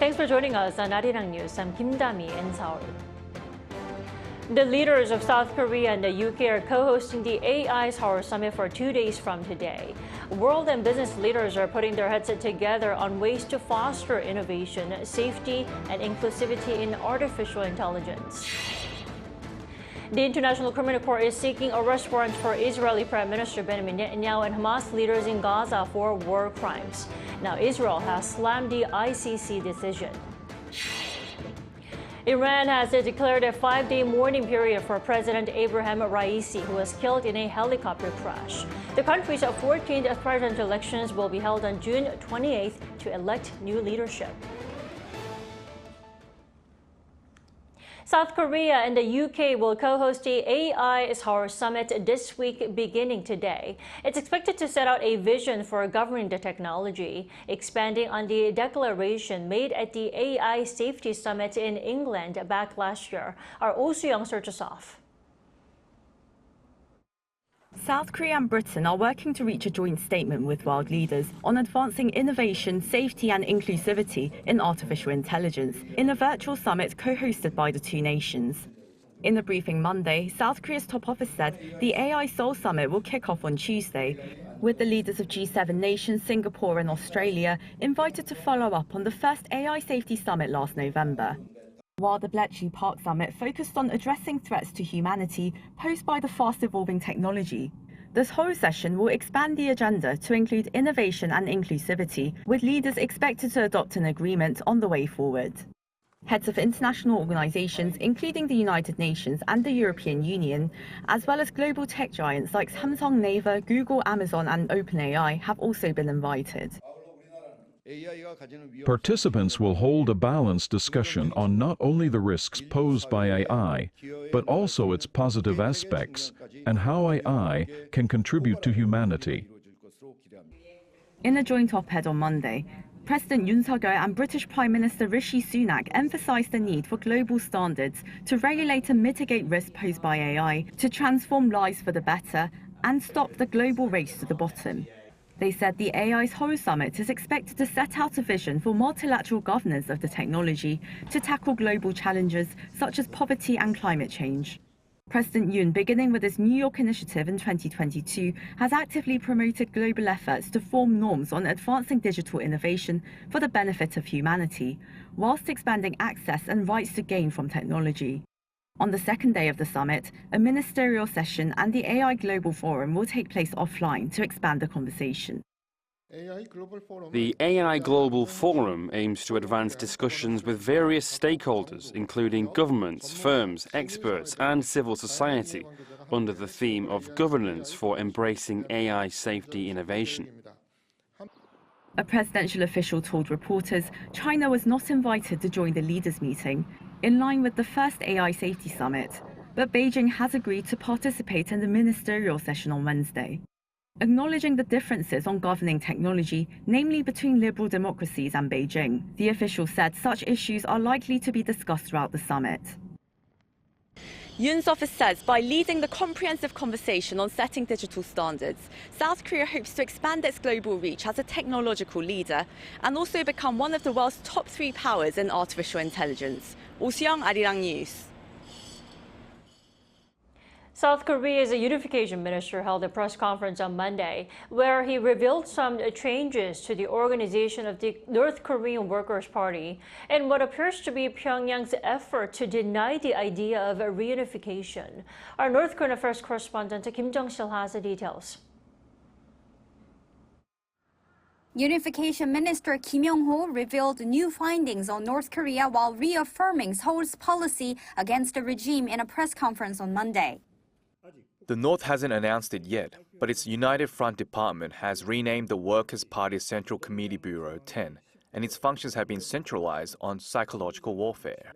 Thanks for joining us on Arirang News. I'm Kim Dami in Seoul. The leaders of South Korea and the UK are co-hosting the AI Seoul Summit for 2 days from today. World and business leaders are putting their heads together on ways to foster innovation, safety, and inclusivity in artificial intelligence. The International Criminal Court is seeking arrest warrants for Israeli Prime Minister Benjamin Netanyahu and Hamas leaders in Gaza for war crimes. Now, Israel has slammed the ICC decision. Iran has declared a 5-day mourning period for President Abraham Raisi, who was killed in a helicopter crash. The country's 14th presidential elections will be held on June 28th to elect new leadership. South Korea and the UK will co-host the AI Seoul Summit this week beginning today. It's expected to set out a vision for governing the technology, expanding on the declaration made at the AI Safety Summit in England back last year. Our Oh Soo-young starts us off. South Korea and Britain are working to reach a joint statement with world leaders on advancing innovation, safety and inclusivity in artificial intelligence in a virtual summit co-hosted by the two nations. In a briefing Monday, South Korea's top office said the AI Seoul Summit will kick off on Tuesday, with the leaders of G7 nations, Singapore and Australia invited to follow up on the first AI Safety Summit last November. While the Bletchley Park Summit focused on addressing threats to humanity posed by the fast-evolving technology, this whole session will expand the agenda to include innovation and inclusivity, with leaders expected to adopt an agreement on the way forward. Heads of international organizations, including the United Nations and the European Union, as well as global tech giants like Samsung, Naver, Google, Amazon and OpenAI have also been invited. Participants will hold a balanced discussion on not only the risks posed by AI, but also its positive aspects and how AI can contribute to humanity. In a joint op-ed on Monday, President Yoon Suk-yeol and British Prime Minister Rishi Sunak emphasized the need for global standards to regulate and mitigate risks posed by AI, to transform lives for the better, and stop the global race to the bottom. They said the AI Seoul Summit is expected to set out a vision for multilateral governance of the technology to tackle global challenges such as poverty and climate change. President Yoon, beginning with his New York initiative in 2022, has actively promoted global efforts to form norms on advancing digital innovation for the benefit of humanity, whilst expanding access and rights to gain from technology. On the second day of the summit, a ministerial session and the AI Global Forum will take place offline to expand the conversation. The AI Global Forum aims to advance discussions with various stakeholders, including governments, firms, experts and civil society, under the theme of governance for embracing AI safety innovation. A presidential official told reporters China was not invited to join the leaders' meeting, in line with the first AI Safety Summit, but Beijing has agreed to participate in the ministerial session on Wednesday. Acknowledging the differences on governing technology, namely between liberal democracies and Beijing, the official said such issues are likely to be discussed throughout the summit. Yoon's office says by leading the comprehensive conversation on setting digital standards, South Korea hopes to expand its global reach as a technological leader and also become one of the world's top 3 powers in artificial intelligence. Oh Soo-young, Arirang News. South Korea's Unification Minister held a press conference on Monday where he revealed some changes to the organization of the North Korean Workers' Party and what appears to be Pyongyang's effort to deny the idea of reunification. Our North Korean Affairs correspondent Kim Jung-sil has the details. Unification Minister Kim Yong-ho revealed new findings on North Korea while reaffirming Seoul's policy against the regime in a press conference on Monday. The North hasn't announced it yet, but its United Front Department has renamed the Workers' Party Central Committee Bureau 10, and its functions have been centralized on psychological warfare.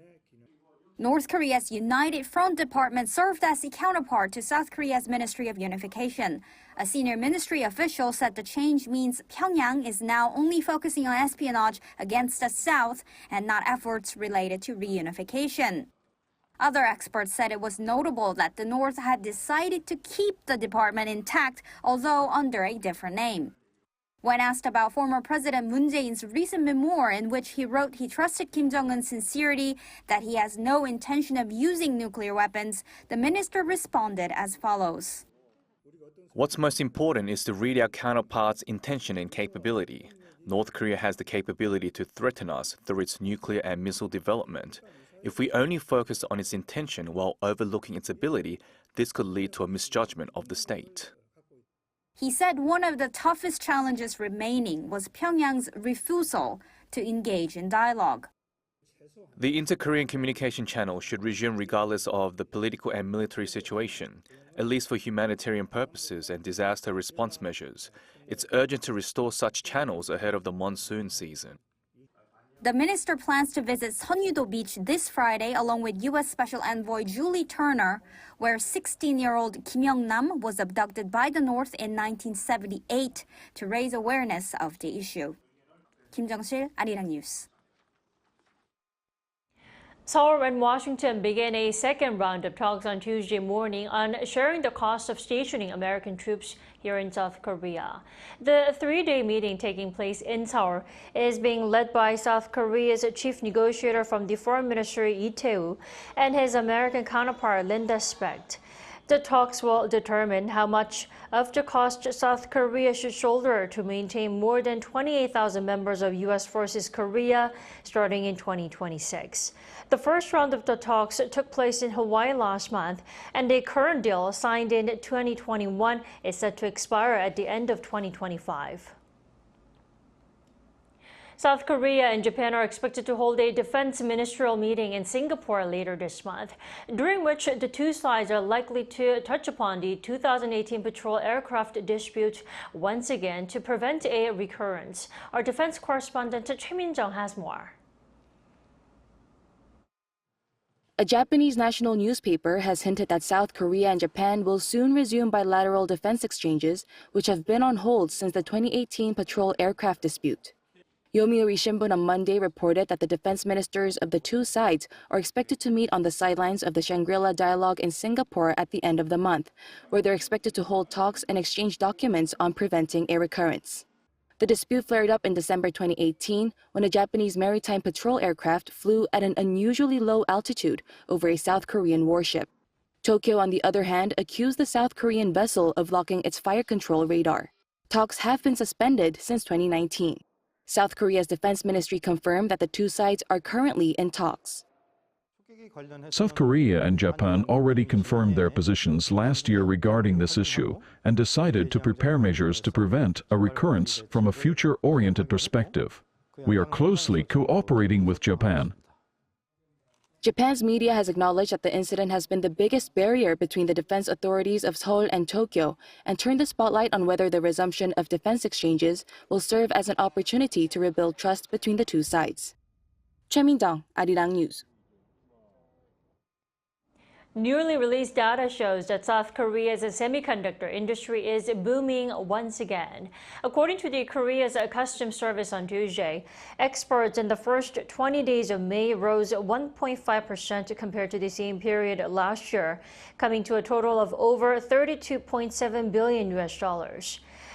North Korea's United Front Department served as the counterpart to South Korea's Ministry of Unification. A senior ministry official said the change means Pyongyang is now only focusing on espionage against the South and not efforts related to reunification. Other experts said it was notable that the North had decided to keep the department intact, although under a different name. When asked about former President Moon Jae-in's recent memoir in which he wrote he trusted Kim Jong-un's sincerity, that he has no intention of using nuclear weapons, the minister responded as follows. What's most important is to read our counterparts' intention and capability. North Korea has the capability to threaten us through its nuclear and missile development. If we only focus on its intention while overlooking its ability, this could lead to a misjudgment of the state. He said one of the toughest challenges remaining was Pyongyang's refusal to engage in dialogue. The inter-Korean communication channel should resume regardless of the political and military situation, at least for humanitarian purposes and disaster response measures. It's urgent to restore such channels ahead of the monsoon season. The minister plans to visit Seonyu-do Beach this Friday along with U.S. Special Envoy Julie Turner, where 16-year-old Kim Young-nam was abducted by the North in 1978 to raise awareness of the issue. Kim Jung-sil, Arirang News. Seoul and Washington began a second round of talks on Tuesday morning on sharing the cost of stationing American troops here in South Korea. The three-day meeting taking place in Seoul is being led by South Korea's chief negotiator from the Foreign Ministry Lee Tae-woo and his American counterpart Linda Specht. The talks will determine how much of the cost South Korea should shoulder to maintain more than 28,000 members of U.S. Forces Korea starting in 2026. The first round of the talks took place in Hawaii last month, and the current deal signed in 2021 is set to expire at the end of 2025. South Korea and Japan are expected to hold a defense ministerial meeting in Singapore later this month, during which the two sides are likely to touch upon the 2018 patrol aircraft dispute once again to prevent a recurrence. Our defense correspondent Choi Min-jung has more. A Japanese national newspaper has hinted that South Korea and Japan will soon resume bilateral defense exchanges, which have been on hold since the 2018 patrol aircraft dispute. Yomiuri Shimbun on Monday reported that the defense ministers of the two sides are expected to meet on the sidelines of the Shangri-La dialogue in Singapore at the end of the month, where they're expected to hold talks and exchange documents on preventing a recurrence. The dispute flared up in December 2018 when a Japanese maritime patrol aircraft flew at an unusually low altitude over a South Korean warship. Tokyo, on the other hand, accused the South Korean vessel of blocking its fire control radar. Talks have been suspended since 2019. South Korea's defense ministry confirmed that the two sides are currently in talks. South Korea and Japan already confirmed their positions last year regarding this issue and decided to prepare measures to prevent a recurrence from a future-oriented perspective. We are closely cooperating with Japan. Japan's media has acknowledged that the incident has been the biggest barrier between the defense authorities of Seoul and Tokyo and turned the spotlight on whether the resumption of defense exchanges will serve as an opportunity to rebuild trust between the two sides. Choi Min-jung, Arirang News. Newly released data shows that South Korea's semiconductor industry is booming once again. According to the Korea's Customs Service on Tuesday, exports in the first 20 days of May rose 1.5% compared to the same period last year, coming to a total of over $32.7 billion.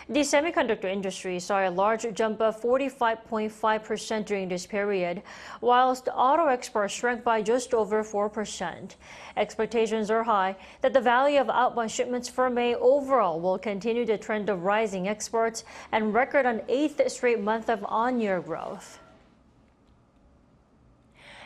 The semiconductor industry saw a large jump of 45.5% during this period, whilst auto exports shrank by just over 4%. Expectations are high that the value of outbound shipments for May overall will continue the trend of rising exports and record an 8th straight month of on-year growth.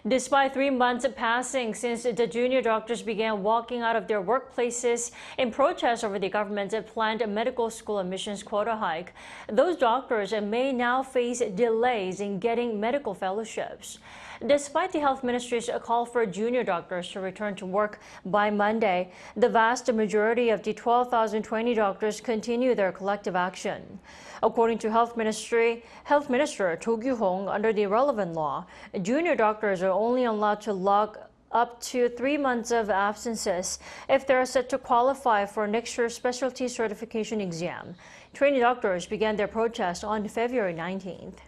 Despite 3 months passing since the junior doctors began walking out of their workplaces in protest over the government's planned medical school admissions quota hike, those doctors may now face delays in getting medical fellowships. Despite the health ministry's call for junior doctors to return to work by Monday, the vast majority of the 12,020 doctors continue their collective action. According to Health Minister Cho Kyu-hong, under the relevant law, junior doctors are only allowed to log up to 3 months of absences if they are set to qualify for next year's specialty certification exam. Trainee doctors began their protest on February 19th.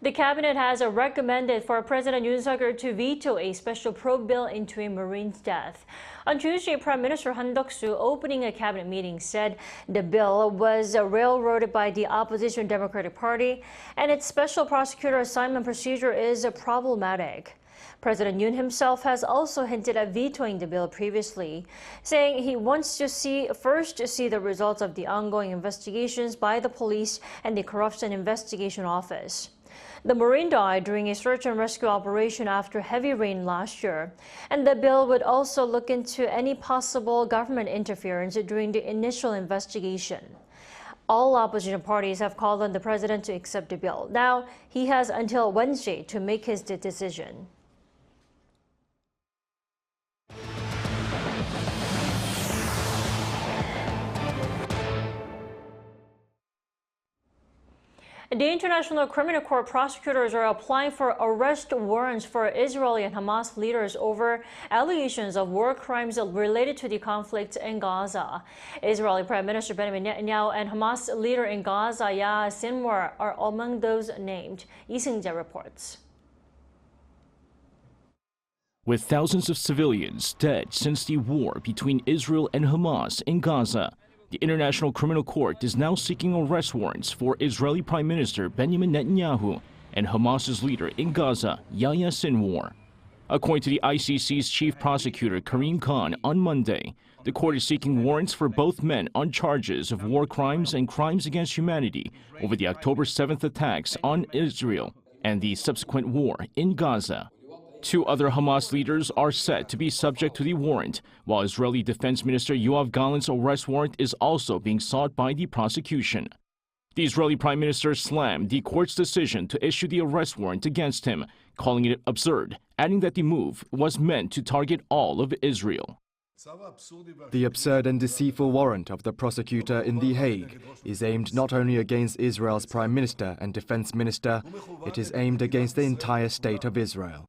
The cabinet has recommended for President Yoon Suk-yeol to veto a special probe bill into a marine's death. On Tuesday, Prime Minister Han Duck-soo, opening a cabinet meeting, said the bill was railroaded by the opposition Democratic Party and its special prosecutor assignment procedure is problematic. President Yoon himself has also hinted at vetoing the bill previously, saying he wants to see the results of the ongoing investigations by the police and the Corruption Investigation Office. The Marine died during a search and rescue operation after heavy rain last year, and the bill would also look into any possible government interference during the initial investigation. All opposition parties have called on the president to accept the bill. Now, he has until Wednesday to make his decision. The International Criminal Court prosecutors are applying for arrest warrants for Israeli and Hamas leaders over allegations of war crimes related to the conflict in Gaza. Israeli Prime Minister Benjamin Netanyahu and Hamas leader in Gaza, Yahya Sinwar, are among those named. Lee Seung-jae reports. With thousands of civilians dead since the war between Israel and Hamas in Gaza, the International Criminal Court is now seeking arrest warrants for Israeli Prime Minister Benjamin Netanyahu and Hamas's leader in Gaza, Yahya Sinwar. According to the ICC's chief prosecutor Karim Khan on Monday, the court is seeking warrants for both men on charges of war crimes and crimes against humanity over the October 7th attacks on Israel and the subsequent war in Gaza. Two other Hamas leaders are set to be subject to the warrant, while Israeli Defense Minister Yoav Gallant's arrest warrant is also being sought by the prosecution. The Israeli Prime Minister slammed the court's decision to issue the arrest warrant against him, calling it absurd, adding that the move was meant to target all of Israel. The absurd and deceitful warrant of the prosecutor in The Hague is aimed not only against Israel's Prime Minister and Defense Minister, it is aimed against the entire state of Israel.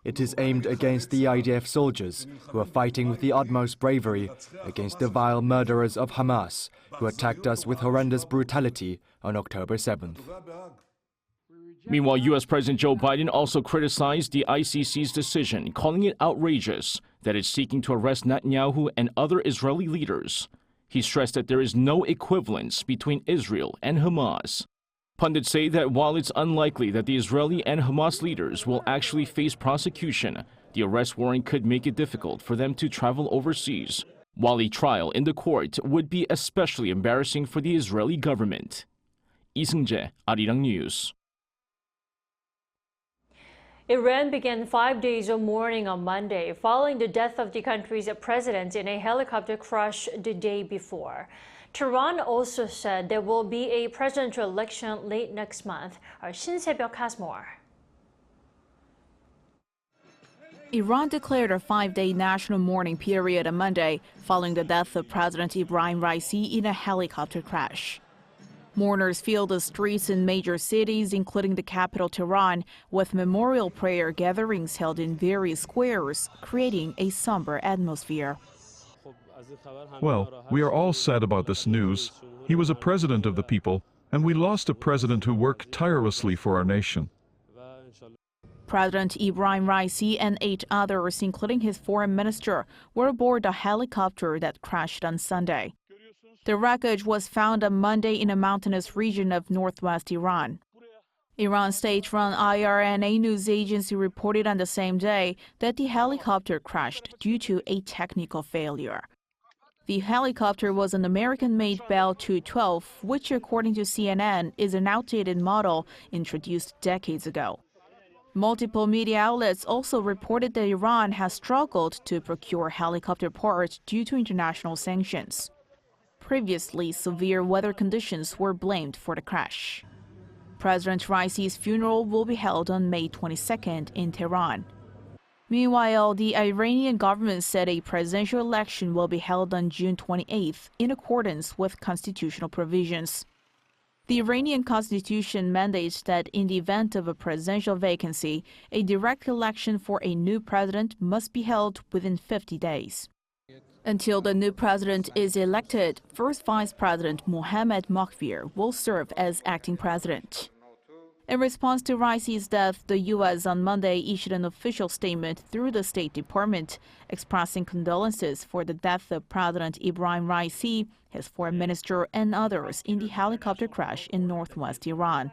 It is aimed against the IDF soldiers who are fighting with the utmost bravery against the vile murderers of Hamas who attacked us with horrendous brutality on October 7th. Meanwhile, U.S. President Joe Biden also criticized the ICC's decision, calling it outrageous that it's seeking to arrest Netanyahu and other Israeli leaders. He stressed that there is no equivalence between Israel and Hamas. Pundits say that while it's unlikely that the Israeli and Hamas leaders will actually face prosecution, the arrest warrant could make it difficult for them to travel overseas, while a trial in the court would be especially embarrassing for the Israeli government. Lee Seung-jae, Arirang News. Iran began 5 days of mourning on Monday following the death of the country's president in a helicopter crash the day before. Tehran also said there will be a presidential election late next month. Our Shin Se-byuk has more. Iran declared a 5-day national mourning period on Monday following the death of President Ibrahim Raisi in a helicopter crash. Mourners filled the streets in major cities, including the capital Tehran, with memorial prayer gatherings held in various squares, creating a somber atmosphere. Well, we are all sad about this news. He was a president of the people, and we lost a president who worked tirelessly for our nation. President Ibrahim Raisi and 8 others, including his foreign minister, were aboard a helicopter that crashed on Sunday. The wreckage was found on Monday in a mountainous region of northwest Iran. Iran's state-run IRNA news agency reported on the same day that the helicopter crashed due to a technical failure. The helicopter was an American-made Bell 212, which, according to CNN, is an outdated model introduced decades ago. Multiple media outlets also reported that Iran has struggled to procure helicopter parts due to international sanctions. Previously, severe weather conditions were blamed for the crash. President Raisi's funeral will be held on May 22nd in Tehran. Meanwhile, the Iranian government said a presidential election will be held on June 28th in accordance with constitutional provisions. The Iranian constitution mandates that in the event of a presidential vacancy, a direct election for a new president must be held within 50 days. Until the new president is elected, first Vice President Mohammad Moghbir will serve as acting president. In response to Raisi's death, the U.S. on Monday issued an official statement through the State Department expressing condolences for the death of President Ibrahim Raisi, his foreign minister, and others in the helicopter crash in northwest Iran.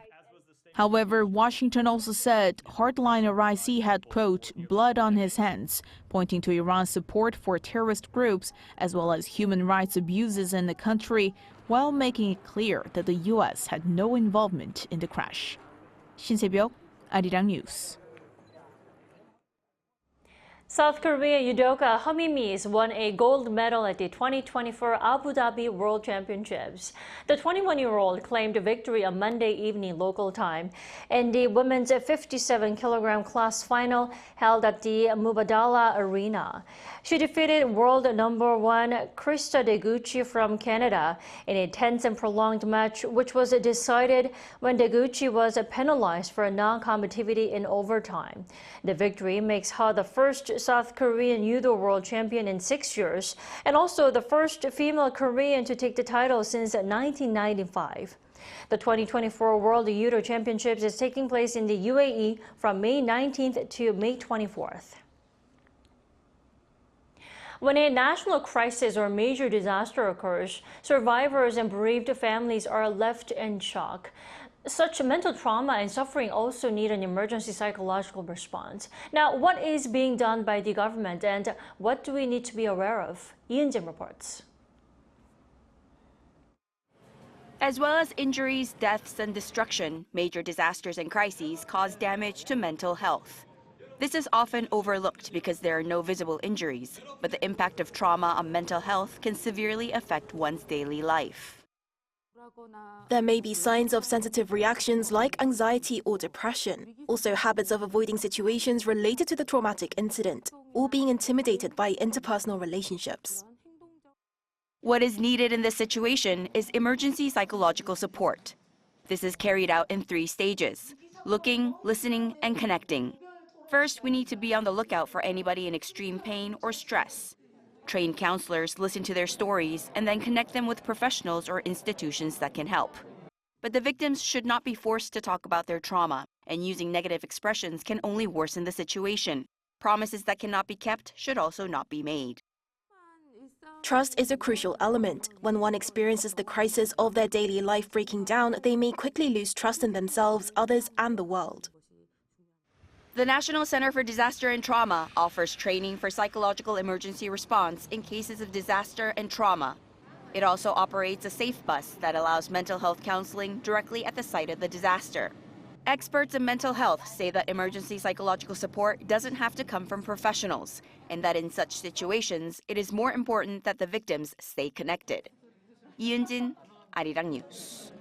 However, Washington also said hardliner Raisi had, quote, blood on his hands, pointing to Iran's support for terrorist groups as well as human rights abuses in the country, while making it clear that the U.S. had no involvement in the crash. Shin Se-byuk, Arirang News. South Korea judoka Hamimis won a gold medal at the 2024 Abu Dhabi World Championships. The 21-year-old claimed victory on Monday evening local time in the women's 57-kilogram class final held at the Mubadala Arena. She defeated world number 1 Krista Deguchi from Canada in a tense and prolonged match, which was decided when Deguchi was penalized for non-combativity in overtime. The victory makes her the first South Korean judo world champion in 6 years, and also the first female Korean to take the title since 1995. The 2024 World Judo Championships is taking place in the UAE from May 19th to May 24th. When a national crisis or major disaster occurs, survivors and bereaved families are left in shock. Such mental trauma and suffering also need an emergency psychological response. Now, what is being done by the government and what do we need to be aware of? Yoon-jin reports. As well as injuries, deaths, and destruction, major disasters and crises cause damage to mental health. This is often overlooked because there are no visible injuries, but the impact of trauma on mental health can severely affect one's daily life. There may be signs of sensitive reactions like anxiety or depression, also habits of avoiding situations related to the traumatic incident, or being intimidated by interpersonal relationships. What is needed in this situation is emergency psychological support. This is carried out in 3 stages: looking, listening, and connecting. First, we need to be on the lookout for anybody in extreme pain or stress. Trained counselors listen to their stories and then connect them with professionals or institutions that can help. But the victims should not be forced to talk about their trauma, and using negative expressions can only worsen the situation. Promises that cannot be kept should also not be made. Trust is a crucial element. When one experiences the crisis of their daily life breaking down, they may quickly lose trust in themselves, others, and the world. The National Center for Disaster and Trauma offers training for psychological emergency response in cases of disaster and trauma. It also operates a safe bus that allows mental health counseling directly at the site of the disaster. Experts in mental health say that emergency psychological support doesn't have to come from professionals, and that in such situations, it is more important that the victims stay connected. Yoon-jin, Arirang News.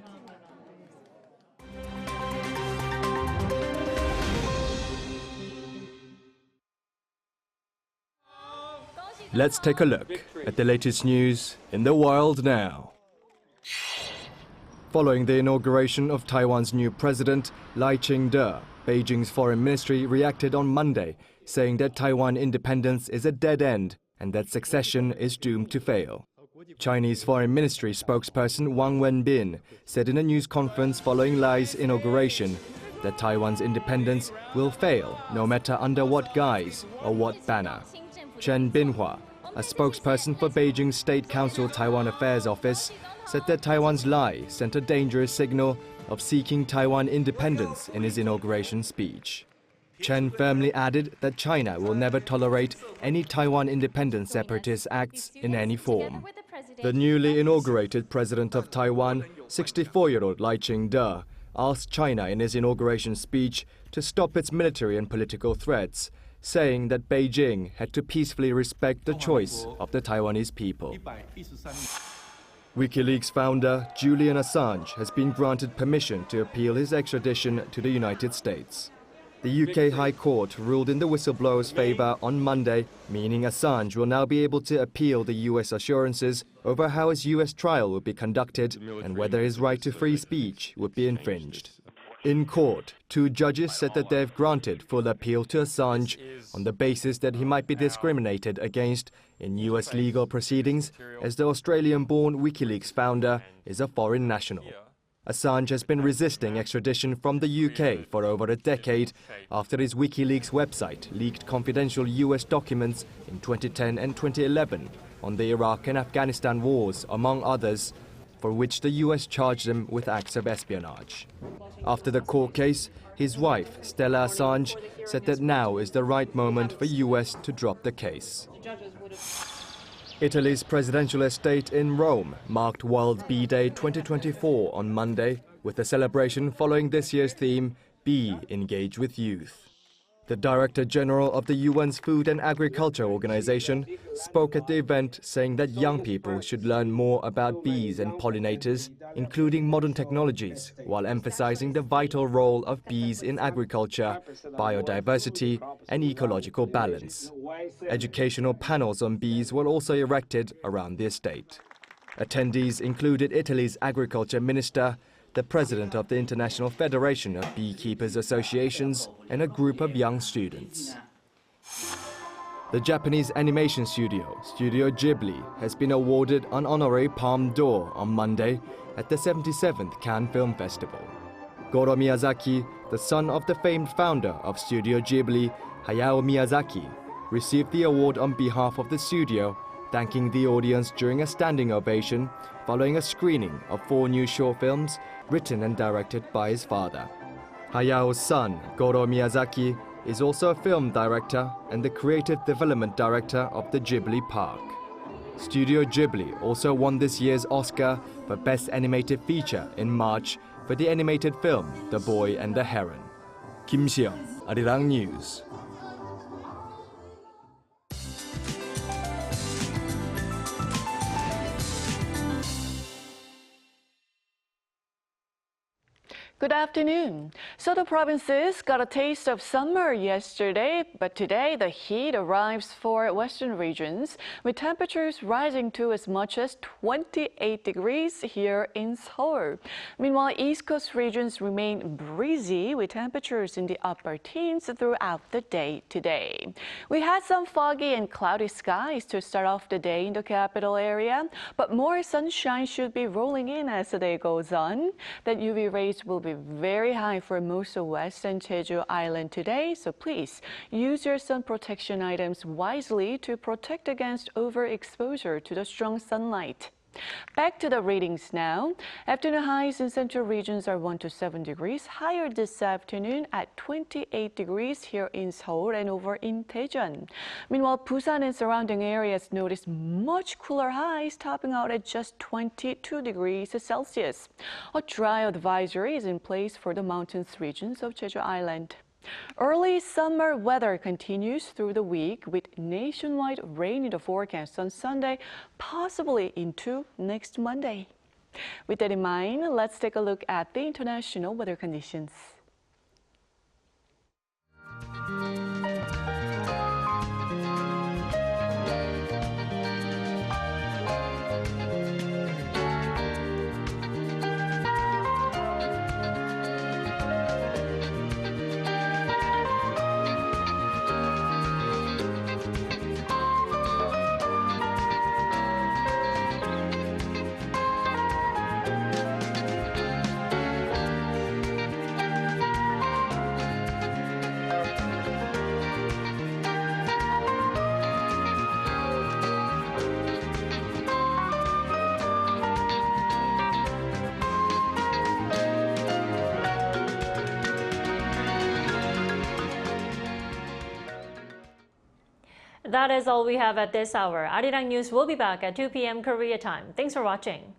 Let's take a look at the latest news in the world now. Following the inauguration of Taiwan's new president, Lai Ching-te, Beijing's foreign ministry reacted on Monday, saying that Taiwan independence is a dead end and that succession is doomed to fail. Chinese Foreign Ministry spokesperson Wang Wenbin said in a news conference following Lai's inauguration that Taiwan's independence will fail no matter under what guise or what banner. Chen Binhua, a spokesperson for Beijing's State Council Taiwan Affairs Office, said that Taiwan's Lai sent a dangerous signal of seeking Taiwan independence in his inauguration speech. Chen firmly added that China will never tolerate any Taiwan independence separatist acts in any form. The newly inaugurated president of Taiwan, 64-year-old Lai Ching-te, asked China in his inauguration speech to stop its military and political threats, saying that Beijing had to peacefully respect the choice of the Taiwanese people. WikiLeaks founder Julian Assange has been granted permission to appeal his extradition to the United States. The UK High Court ruled in the whistleblower's favor on Monday, meaning Assange will now be able to appeal the US assurances over how his US trial would be conducted and whether his right to free speech would be infringed. In court, 2 judges said that they have granted full appeal to Assange on the basis that he might be discriminated against in US legal proceedings as the Australian-born WikiLeaks founder is a foreign national. Assange has been resisting extradition from the UK for over a decade after his WikiLeaks website leaked confidential US documents in 2010 and 2011 on the Iraq and Afghanistan wars, among others, for which the US charged him with acts of espionage. After the court case, his wife, Stella Assange, said that now is the right moment for US to drop the case. Italy's presidential estate in Rome marked World Bee Day 2024 on Monday, with a celebration following this year's theme, Bee Engage with Youth. The Director General of the UN's Food and Agriculture Organization spoke at the event, saying that young people should learn more about bees and pollinators, including modern technologies, while emphasizing the vital role of bees in agriculture, biodiversity, and ecological balance. Educational panels on bees were also erected around the estate. Attendees included Italy's Agriculture Minister, the president of the International Federation of Beekeepers Associations, and a group of young students. The Japanese animation studio, Studio Ghibli, has been awarded an honorary Palme d'Or on Monday at the 77th Cannes Film Festival. Goro Miyazaki, the son of the famed founder of Studio Ghibli, Hayao Miyazaki, received the award on behalf of the studio, thanking the audience during a standing ovation following a screening of 4 new short films written and directed by his father. Hayao's son, Goro Miyazaki, is also a film director and the creative development director of the Ghibli Park. Studio Ghibli also won this year's Oscar for Best Animated Feature in March for the animated film The Boy and the Heron. Kim Seong, Arirang News. Good afternoon. So the provinces got a taste of summer yesterday, but today the heat arrives for western regions, with temperatures rising to as much as 28 degrees here in Seoul. Meanwhile, East Coast regions remain breezy, with temperatures in the upper teens throughout the day today. We had some foggy and cloudy skies to start off the day in the capital area, but more sunshine should be rolling in as the day goes on. That UV rays will be very high for most of West and Jeju Island today, so please use your sun protection items wisely to protect against overexposure to the strong sunlight. Back to the readings now. Afternoon highs in central regions are 1 to 7 degrees higher this afternoon at 28 degrees here in Seoul and over in Daejeon. Meanwhile, Busan and surrounding areas notice much cooler highs, topping out at just 22 degrees Celsius. A dry advisory is in place for the mountainous regions of Jeju Island. Early summer weather continues through the week, with nationwide rain in the forecast on Sunday, possibly into next Monday. With that in mind, let's take a look at the international weather conditions. That is all we have at this hour. Arirang News will be back at 2 p.m. Korea time. Thanks for watching.